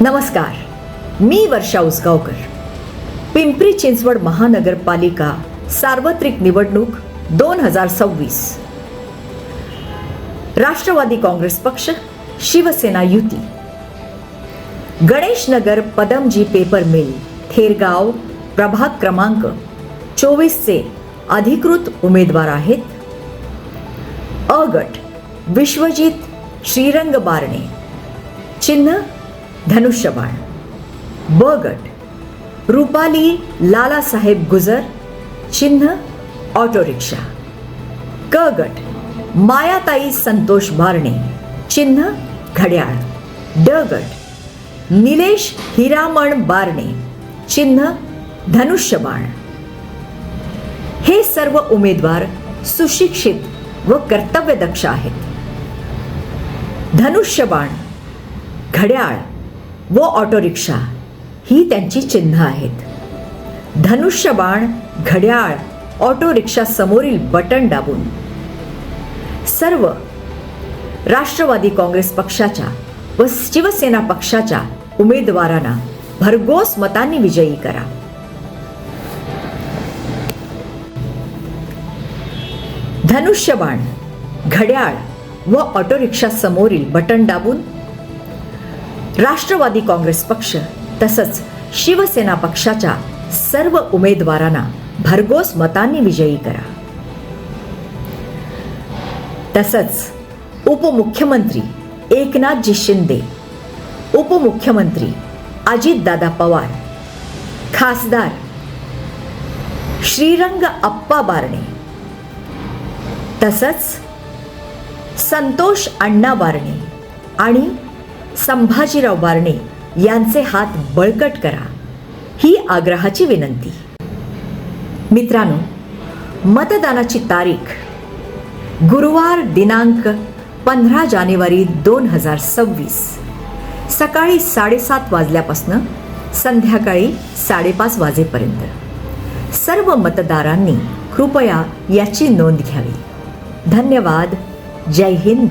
नमस्कार, मी वर्षा उसगावकर. पिंपरी चिंचवड महानगरपालिका सार्वत्रिक निवडणूक 2026. राष्ट्रवादी काँग्रेस पक्ष, शिवसेना युती. गणेश नगर पदमजी पेपर मिल, थेरगाव, प्रभाग क्रमांक 24 चे अधिकृत उमेदवार आहेत. अ गट विश्वजित श्रीरंग बारणे, चिन्ह धनुष्यबाण. ब गट रुपाली लालासाहेब गुजर, चिन्ह ऑटो रिक्षा. क गट मायाताई संतोष बारणे, चिन्ह घड्याळ. ड गट निलेश हिरामण बारणे, चिन्ह धनुष्यबाण. हे सर्व उमेदवार सुशिक्षित व कर्तव्यदक्ष आहेत. धनुष्यबाण, घड्याळ व ऑटो रिक्षा ही त्यांची चिन्ह आहेत. धनुष्यबाण, घड्याळ, ऑटो रिक्षा समोरील बटन दाबून सर्व राष्ट्रवादी काँग्रेस पक्षाच्या व शिवसेना पक्षाच्या उमेदवारांना भरघोस मतांनी विजयी करा. धनुष्यबाण, घड्याळ व ऑटो रिक्षा समोरील बटन दाबून राष्ट्रवादी काँग्रेस पक्ष तसंच शिवसेना पक्षाच्या सर्व उमेदवारांना भरघोस मतांनी विजयी करा. तसंच उपमुख्यमंत्री एकनाथजी शिंदे, उपमुख्यमंत्री अजितदादा पवार, खासदार श्रीरंग अप्पा बारणे, तसंच संतोष अण्णा बारणे आणि संभाजीराव बारणे यांचे हात बळकट करा, ही आग्रहाची विनंती. मित्रांनो, मतदानाची तारीख गुरुवार दिनांक 15 जानेवारी 2026 सकाळी 7:30 वाजल्यापासून संध्याकाळी 5:30 वाजेपर्यंत. सर्व मतदारांनी कृपया याची नोंद घ्यावी. धन्यवाद. जय हिंद.